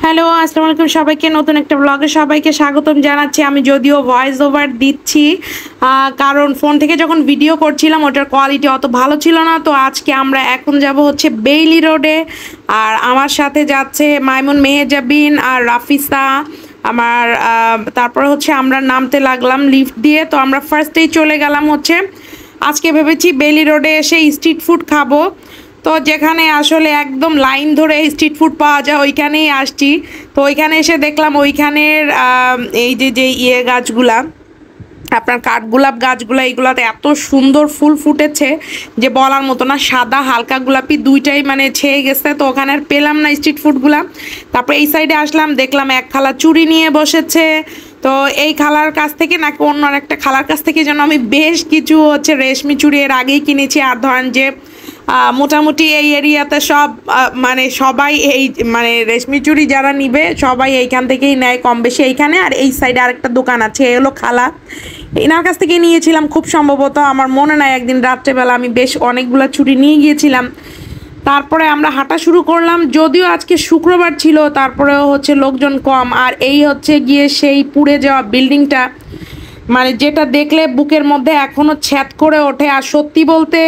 Hello, আসসালামু আলাইকুম সবাইকে। নতুন একটা ব্লগে সবাইকে স্বাগতম জানাচ্ছি। আমি যদিও ভয়েস ওভার দিচ্ছি, কারণ ফোন থেকে যখন ভিডিও করছিলাম ওটার কোয়ালিটি অত ভালো ছিল না। তো আজকে আমরা এখন যাব হচ্ছে বেইলি রোডে, আর আমার সাথে যাচ্ছে মাইমুন, মেহেজাবিন আর রাফিসা। আমার তারপরে হচ্ছে আমরা নামতে লাগলাম লিফট দিয়ে। তো আমরা ফার্স্টেই চলে গেলাম হচ্ছে, আজকে ভেবেছি বেইলি রোডে এসে স্ট্রিট ফুড খাবো। তো যেখানে আসলে একদম লাইন ধরে স্ট্রিট ফুড পাওয়া যায় ওইখানেই আসছি। তো ওইখানে এসে দেখলাম ওইখানের এই যে গাছগুলা, আপনার কাঠগোলাপ গাছগুলো, এইগুলাতে এত সুন্দর ফুল ফুটেছে যে বলার মতো না। সাদা হালকা গোলাপি দুইটাই মানে ছেয়ে গেছে। তো ওখানে আর পেলাম না স্ট্রিট ফুডগুলা। তারপরে এই সাইডে আসলাম, দেখলাম এক খালা চুড়ি নিয়ে বসেছে। তো এই খালার কাছ থেকে নাকি অন্য একটা খালার কাছ থেকে যেন আমি বেশ কিছু হচ্ছে রেশমি চুড়ি এর আগেই কিনেছি। আর ধরেন যে মোটামুটি এই এরিয়াতে সব মানে সবাই এই মানে রেশমি চুড়ি যারা নিবে সবাই এইখান থেকেই নেয় কম বেশি এইখানে। আর এই সাইডে আরেকটা দোকান আছে, এ হলো খালা, এনার কাছ থেকে নিয়েছিলাম খুব সম্ভবত, আমার মনে নাই। একদিন রাত্রেবেলা আমি বেশ অনেকগুলো চুড়ি নিয়ে গিয়েছিলাম। তারপরে আমরা হাঁটা শুরু করলাম, যদিও আজকে শুক্রবার ছিল, তারপরেও হচ্ছে লোকজন কম। আর এই হচ্ছে গিয়ে সেই পুড়ে যাওয়া বিল্ডিংটা, মানে যেটা দেখলে বুকের মধ্যে এখনও ছ্যাদ করে ওঠে। আর সত্যি বলতে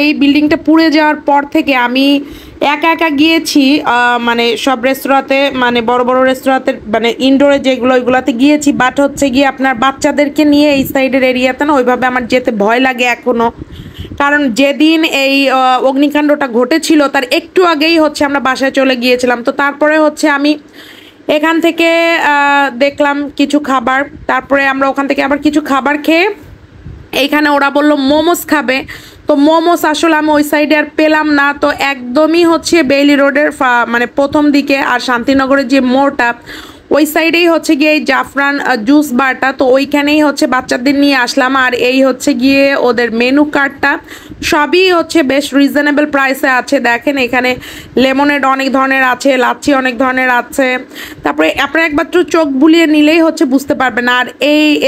এই বিল্ডিংটা পুড়ে যাওয়ার পর থেকে আমি একা একা গিয়েছি মানে সব রেস্তোরাঁতে, মানে বড় বড় রেস্তোরাঁতে, মানে ইনডোরে যেগুলো ওইগুলোতে গিয়েছি। বাট হচ্ছে গিয়ে আপনার বাচ্চাদেরকে নিয়ে এই সাইডের এরিয়াতে না ওইভাবে আমার যেতে ভয় লাগে এখনও। কারণ যেদিন এই অগ্নিকাণ্ডটা ঘটেছিল তার একটু আগেই হচ্ছে আমরা বাসায় চলে গিয়েছিলাম। তো তারপরে হচ্ছে আমি এখান থেকে দেখলাম কিছু খাবার, তারপরে আমরা ওখান থেকে আবার কিছু খাবার খেয়ে এইখানে ওরা বলল মোমোস খাবে। তো মোমোস আসলে আমি ওই সাইডে আর পেলাম না। তো একদমই হচ্ছে বেইলি রোডের মানে প্রথম দিকে আর শান্তিনগরের যে মোড়টা ওই সাইডেই হচ্ছে গিয়ে এই জাফরান জুস বারটা। তো ওইখানেই হচ্ছে বাচ্চাদের নিয়ে আসলাম। আর এই হচ্ছে গিয়ে ওদের মেনু কার্ডটা, সবই হচ্ছে বেশ রিজনেবল প্রাইসে আছে। দেখেন এখানে লেমনেড অনেক ধরনের আছে, লাচ্ছি অনেক ধরনের আছে। তারপরে আপনারা একবার তো চোখ বুলিয়ে নিলেই হচ্ছে বুঝতে পারবেন। আর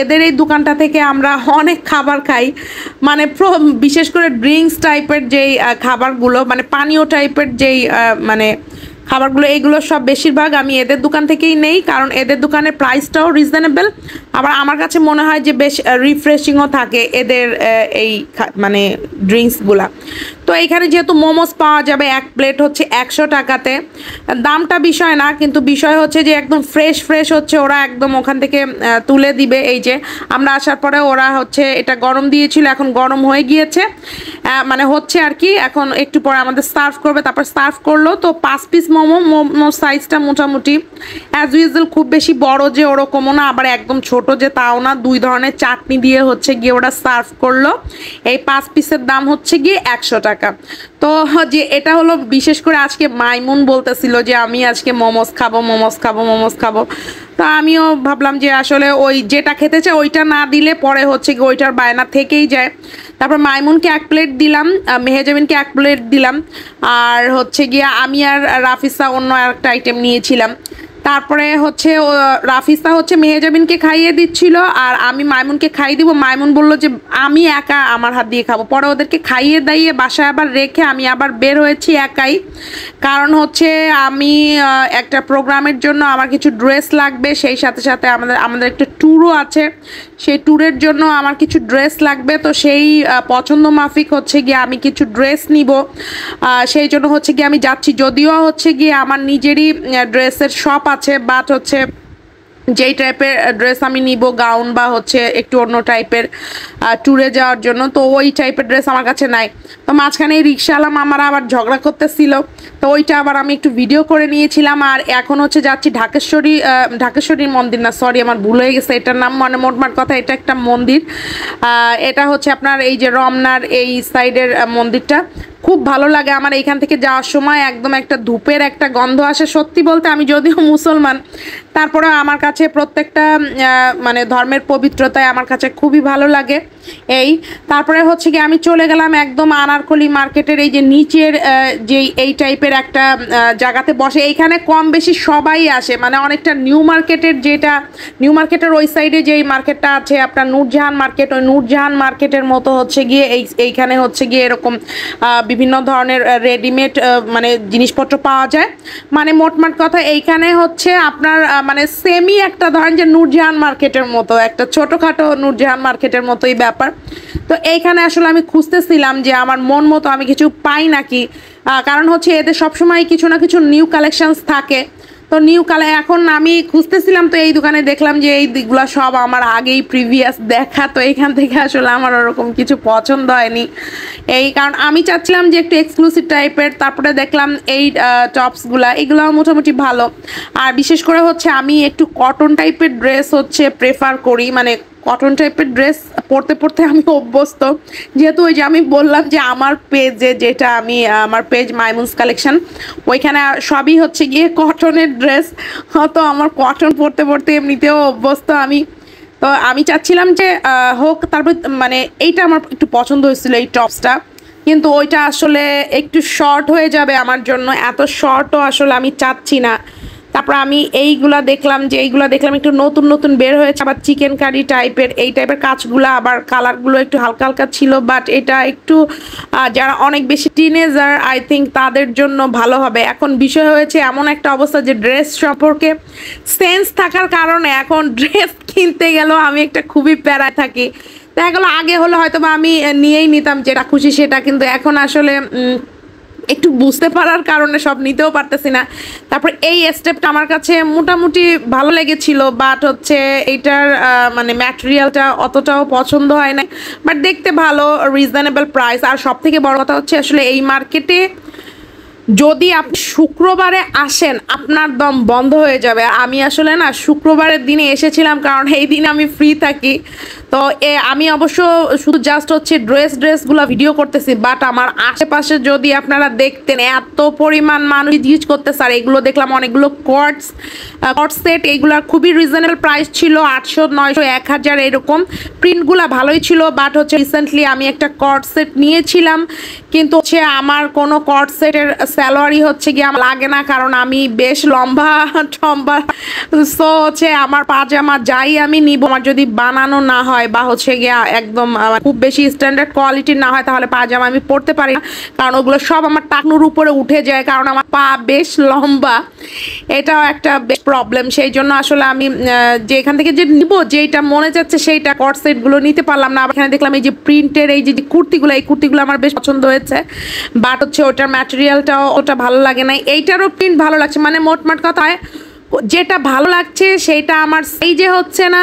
এদের এই দোকানটা থেকে আমরা অনেক খাবার খাই, মানে বিশেষ করে ড্রিঙ্কস টাইপের যেই খাবারগুলো, মানে পানীয় টাইপের যেই মানে খাবারগুলো, এইগুলো সব বেশিরভাগ আমি এদের দোকান থেকেই নেই, কারণ এদের দোকানের প্রাইসটাও রিজনেবল। আবার আমার কাছে মনে হয় যে বেশ রিফ্রেশিংও থাকে এদের এই মানে ড্রিঙ্কসগুলা। তো এইখানে যেহেতু মোমোস পাওয়া যাবে, এক প্লেট হচ্ছে 100 টাকাতে, দামটা বিষয় না, কিন্তু বিষয় হচ্ছে যে একদম ফ্রেশ ফ্রেশ হচ্ছে ওরা একদম ওখান থেকে তুলে দিবে। এই যে আমরা আসার পরে ওরা হচ্ছে এটা গরম দিয়েছিল, এখন গরম হয়ে গিয়েছে, মানে হচ্ছে আর কি। এখন একটু পরে আমাদের সার্ভ করবে, তারপর সার্ভ করলো। তো 5 পিস মোমো সাইজটা মোটামুটি অ্যাজ ইউজুয়াল, খুব বেশি বড় যে ওরকমও না, আবার একদম ছোট যে তাও না। 2 ধরনের চাটনি দিয়ে হচ্ছে গিয়ে ওরা সার্ভ করলো। এই 5 পিসের দাম হচ্ছে গিয়ে 100 টাকা। তো যে এটা হলো বিশেষ করে আজকে মাইমুন বলতেছিল যে আমি আজকে মোমোস খাবো, মোমোস খাবো, মোমোস খাবো। তো আমিও ভাবলাম যে আসলে ওই যেটা খেতে চাই ওইটা না দিলে পরে হচ্ছে গিয়ে ওইটার বায়না থেকেই যায়। তারপর মাইমুনকে 1 প্লেট দিলাম, মেহেজাবিনকে 1 প্লেট দিলাম, আর হচ্ছে গিয়ে আমি আর রাফিসা অন্য একটা আইটেম নিয়েছিলাম। তারপরে হচ্ছে রাফিসা হচ্ছে মেহেজাবিনকে খাইয়ে দিচ্ছিল, আর আমি মাইমুনকে খাইয়ে দিব। মাইমুন বলল যে আমি একা আমার হাত দিয়ে খাবো। পরে ওদেরকে খাইয়ে দাইয়ে বাসায় আবার রেখে আমি আবার বের হয়েছি একাই, কারণ হচ্ছে আমি একটা প্রোগ্রামের জন্য আমার কিছু ড্রেস লাগবে, সেই সাথে সাথে আমাদের একটা ট্যুরও আছে, সেই ট্যুরের জন্য আমার কিছু ড্রেস লাগবে। তো সেই পছন্দ মাফিক হচ্ছে গিয়ে আমি কিছু ড্রেস নিব, সেই জন্য হচ্ছে গিয়ে আমি যাচ্ছি। যদিও হচ্ছে গিয়ে আমার নিজেরই ড্রেসের শপ আছে, বাট হচ্ছে যেই টাইপের ড্রেস আমি নিব, গাউন বা হচ্ছে একটু অন্য টাইপের ট্যুরে যাওয়ার জন্য, তো ওই টাইপের ড্রেস আমার কাছে নাই। তো মাঝখানে এই রিক্সাওয়ালা মামারা আবার ঝগড়া করতেছিল, তো ওইটা আবার আমি একটু ভিডিও করে নিয়েছিলাম। আর এখন হচ্ছে যাচ্ছি ঢাকেশ্বরীর মন্দির, না সরি আমার ভুল হয়ে গেছে এটার নাম, মানে মোটমাট কথা এটা একটা মন্দির। এটা হচ্ছে আপনার এই যে রমনার এই সাইডের মন্দিরটা খুব ভালো লাগে আমার। এইখান থেকে যাওয়ার সময় একদম একটা ধূপের একটা গন্ধ আসে। সত্যি বলতে আমি যদিও মুসলমান, তারপরে আমার কাছে প্রত্যেকটা মানে ধর্মের পবিত্রতায় আমার কাছে খুবই ভালো লাগে। এই তারপরে হচ্ছে কি আমি চলে গেলাম একদম আনারকলি মার্কেটের এই যে নিচের যে এই টাইপের একটা জায়গাতে বসে। এইখানে কম বেশি সবাই আসে, মানে অনেকটা নিউ মার্কেটের, যেটা নিউ মার্কেটের ওই সাইডে যেই মার্কেটটা আছে আপনার নূরজাহান মার্কেট, ওই নূরজাহান মার্কেটের মতো হচ্ছে গিয়ে এইখানে হচ্ছে গিয়ে এরকম বিভিন্ন ধরনের রেডিমেড মানে জিনিসপত্র পাওয়া যায়। মানে মোটমাট কথা এইখানে হচ্ছে আপনার মানে সেমি একটা ধরেন যে নূরজাহান মার্কেটের মতো, একটা ছোটোখাটো নূরজাহান মার্কেটের মতোই ব্যাপার। তো এইখানে আসলে আমি খুঁজতেছিলাম যে আমার মন মতো আমি কিছু পাই নাকি, কারণ হচ্ছে এদের সবসময় কিছু না কিছু নিউ কালেকশনস থাকে। তো এখন আমি খুঁজতেছিলাম, তো এই দোকানে দেখলাম যে এই দিকগুলো সব আমার আগেই প্রিভিয়াস দেখা। তো এইখান থেকে আসলে আমার ওরকম কিছু পছন্দ হয়নি, এই কারণ আমি চাচ্ছিলাম যে একটু এক্সক্লুসিভ টাইপের। তারপরে দেখলাম এই টপসগুলা, এগুলো মোটামুটি ভালো। আর বিশেষ করে হচ্ছে আমি একটু কটন টাইপের ড্রেস হচ্ছে প্রেফার করি, মানে কটন টাইপের ড্রেস পরতে পরতে আমি অভ্যস্ত। যেহেতু ওই যে আমি বললাম যে আমার পেজে, যেটা আমি আমার পেজ মাইমুনস কালেকশন, ওইখানে সবই হচ্ছে গিয়ে কটনের ড্রেস, তো আমার কটন পরতে পরতে এমনিতেও অভ্যস্ত আমি। তো আমি চাচ্ছিলাম যে হোক। তারপর মানে এইটা আমার একটু পছন্দ হয়েছিল এই টপসটা, কিন্তু ওইটা আসলে একটু শর্ট হয়ে যাবে আমার জন্য, এত শর্টও আসলে আমি চাচ্ছি না। তারপর আমি এইগুলা দেখলাম একটু নতুন নতুন বের হয়েছে, আবার চিকেন কারি টাইপের এই টাইপের কাজগুলো, আবার কালারগুলো একটু হালকা হালকা ছিল। বাট এটা একটু যারা অনেক বেশি টিনেজার আই থিঙ্ক তাদের জন্য ভালো হবে। এখন বিষয় হয়েছে এমন একটা অবস্থা যে ড্রেস সম্পর্কে সেন্স থাকার কারণে এখন ড্রেস কিনতে গেলেও আমি একটা খুবই প্যারায় থাকি। দেখা গেলো আগে হলে হয়তো বা আমি নিয়েই নিতাম যেটা খুশি সেটা, কিন্তু এখন আসলে একটু বুঝতে পারার কারণে সব নিতেও পারতেছি না। তারপর এই স্টেপটা আমার কাছে মোটামুটি ভালো লেগেছিল, বাট হচ্ছে এইটার মানে ম্যাটেরিয়ালটা অতটাও পছন্দ হয় না, বাট দেখতে ভালো, রিজনেবল প্রাইস। আর সব থেকে বড় কথা হচ্ছে আসলে এই মার্কেটে যদি আপনি শুক্রবারে আসেন আপনার দম বন্ধ হয়ে যাবে। আমি আসলে না শুক্রবারের দিনে এসেছিলাম কারণ এই দিন আমি ফ্রি থাকি। তো আমি অবশ্য শুধু জাস্ট হচ্ছে ড্রেসগুলো ভিডিও করতেছি, বাট আমার আশেপাশে যদি আপনারা দেখতেন এত পরিমাণ মানুষ ইউজ করতেছে। আর এগুলো দেখলাম অনেকগুলো কট সেট, এইগুলোর খুবই রিজনেবল প্রাইস ছিল, 800, 900, 1000 এরকম। প্রিন্টগুলো ভালোই ছিল, বাট হচ্ছে রিসেন্টলি আমি একটা কট সেট নিয়েছিলাম, কিন্তু হচ্ছে আমার কোনো কট সেটের স্যালোয়ারই হচ্ছে গিয়ে আমার লাগে না, কারণ আমি বেশ লম্বা টম্বা। সো হচ্ছে আমার পাজামা যাই আমি নিব, আমার যদি বানানো না হয় বা হচ্ছে গিয়া একদম খুব বেশি স্ট্যান্ডার্ড কোয়ালিটির না হয়, তাহলে পাজামা আমি পরতে পারি না, কারণ ওগুলো সব আমার টাকনুর উপরে উঠে যায়, কারণ আমার পা বেশ লম্বা। এটাও একটা বেশ প্রবলেম। সেই জন্য আসলে আমি যে এখান থেকে যে নিব, যেটা মনে যাচ্ছে সেইটা কট সেটগুলো নিতে পারলাম না। আবার এখানে দেখলাম এই যে প্রিন্টের এই যে কুর্তিগুলো, এই কুর্তিগুলো আমার বেশ পছন্দ হয়েছে, বাট হচ্ছে ওটার ম্যাটেরিয়ালটাও ওটা ভালো লাগে না। এইটারও প্রিন্ট ভালো লাগছে, মানে মোটমাট কথায় যেটা ভালো লাগছে সেটা আমার সাইজে হচ্ছে না,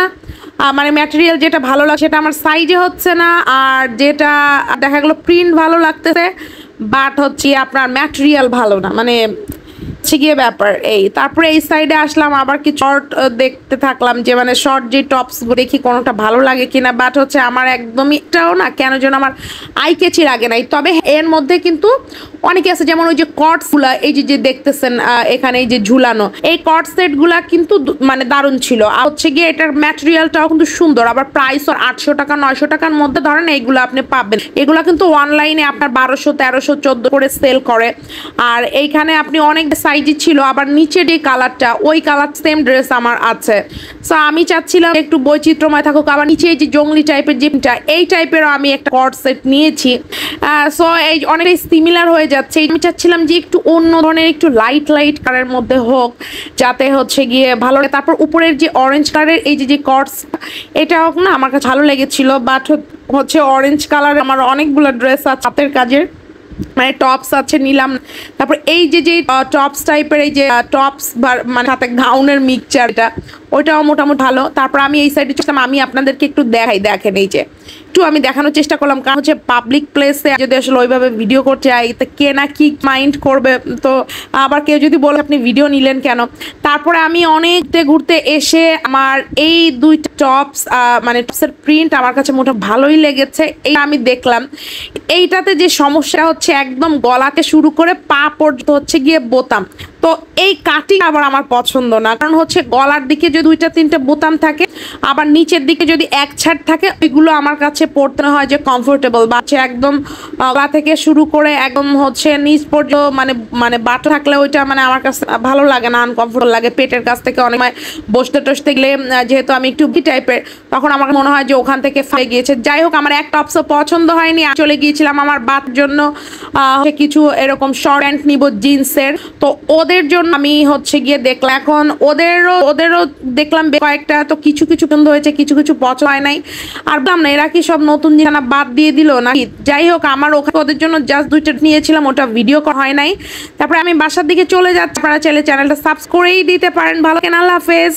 মানে ম্যাটেরিয়াল যেটা ভালো লাগছে সেটা আমার সাইজে হচ্ছে না। আর যেটা দেখা গেলো প্রিন্ট ভালো লাগতেছে, বাট হচ্ছে আপনার ম্যাটেরিয়াল ভালো না, মানে গিয়ে ব্যাপার এই। তারপরে এই সাইডে আসলাম, আবার কি শর্ট দেখতে থাকলাম, যে মানে শর্ট যে টপস দেখি কোনোটা ভালো লাগে কিনা, বাট হচ্ছে আমার একদমই এটাও না কেন যেন আমার আই কেচি লাগে নাই। তবে এর মধ্যে কিন্তু অনেকে আছে, যেমন ওই যে কটসগুলা এই যে দেখতেছেন এখানে এই যে ঝুলানো, এই কট সেটগুলা কিন্তু মানে দারুণ ছিল। আর হচ্ছে গিয়ে এটার ম্যাটেরিয়ালটাও কিন্তু সুন্দর, আবার প্রাইস 800 টাকা 900 টাকার মধ্যে ধরেন এইগুলো আপনি পাবেন। এগুলো কিন্তু অনলাইনে আপনার 1200, 1300, 1400 করে সেল করে। আর এইখানে আপনি অনেক সাইজই ছিল, আবার নিচে যে কালারটা ওই কালার সেম ড্রেস আমার আছে। সো আমি চাচ্ছিলাম একটু বৈচিত্র্যময় থাকুক। আবার নিচে এই যে জঙ্গলি টাইপের জিমটা এই টাইপেরও আমি একটা কট সেট নিয়েছি। সো এই অনেকটাই সিমিলার হয়ে যাচ্ছে। আমি চাচ্ছিলাম যে একটু অন্য ধরনের একটু লাইট কালারের মধ্যে হোক, যাতে হচ্ছে গিয়ে ভালো লাগে। তারপর উপরের যে অরেঞ্জ কালারের এই যে কটস, এটাও না আমার কাছে ভালো লেগেছিল, বাট হচ্ছে অরেঞ্জ কালার আমার অনেকগুলো ড্রেস আছে হাতের কাজের, মানে টপস আছে নিলাম। তারপর এই যে টপস টাইপের এই যে টপস মানে সাথে গাউনের মিক্সচারটা, ওইটাও মোটামুটি ভালো। তারপর আমি এই সাইডে ছিলাম, আমি আপনাদেরকে একটু দেখেন এই যে একটু আমি দেখানোর চেষ্টা করলাম, কারণ হচ্ছে পাবলিক প্লেসে যদি আসলে ওইভাবে ভিডিও করতে যাই তো কে না কি মাইন্ড করবে, তো আবার কেউ যদি বলে আপনি ভিডিও নিলেন কেন। তারপরে আমি অনেকটা ঘুরতে এসে আমার এই দুইটা টপস মানে টপসের প্রিন্ট আমার কাছে মোটামুটি ভালোই লেগেছে। এই আমি দেখলাম এইটাতে যে সমস্যা হচ্ছে একদম গলাতে শুরু করে পা পর্যন্ত হচ্ছে গিয়ে বোতাম, তো তো এই কাটিং আবার আমার পছন্দ না, কারণ হচ্ছে গলার দিকে যদি 2-3টা বোতাম থাকে, আবার নিচের দিকে যদি এক ছাড় থাকে, ওইগুলো আমার কাছে পরতে হয় যে কমফোর্টেবল, বাচ্চা একদম গলা থেকে শুরু করে একদম হচ্ছে নিচ পর্যন্ত মানে মানে বাটা থাকলে ওইটা মানে আমার কাছে ভালো লাগে না, আনকমফোর্টেবল লাগে। পেটের কাছ থেকে অনেক সময় বসতে টসতে গেলে যেহেতু আমি একটু বি টাইপের, তখন আমার মনে হয় যে ওখান থেকে ফেলে গিয়েছে। যাই হোক, আমার এক টপসও পছন্দ হয়নি, চলে গিয়েছিলাম আমার বাত জন্য কিছু এরকম শর্ট প্যান্ট নিব জিন্সের। তো ওদের জন্য আমি হচ্ছে গিয়ে দেখলাম, এখন ওদেরও দেখলাম কয়েকটা, তো কিছু কিছু পছন্দ হয়েছে, কিছু কিছু পছন্দ হয় নাই। আর বললাম না, এরা কি সব নতুন জানা বাদ দিয়ে দিল নাকি? যাই হোক, আমার ওখানে ওদের জন্য জাস্ট 2টা নিয়েছিলাম, ওটা ভিডিও করা হয় নাই। তারপরে আমি বাসার দিকে চলে যাচ্ছি। আপনারা চাইলে চ্যানেলটা সাবস্ক্রাইব করেই দিতে পারেন। ভালো থাকেন, আল্লাহ হাফেজ।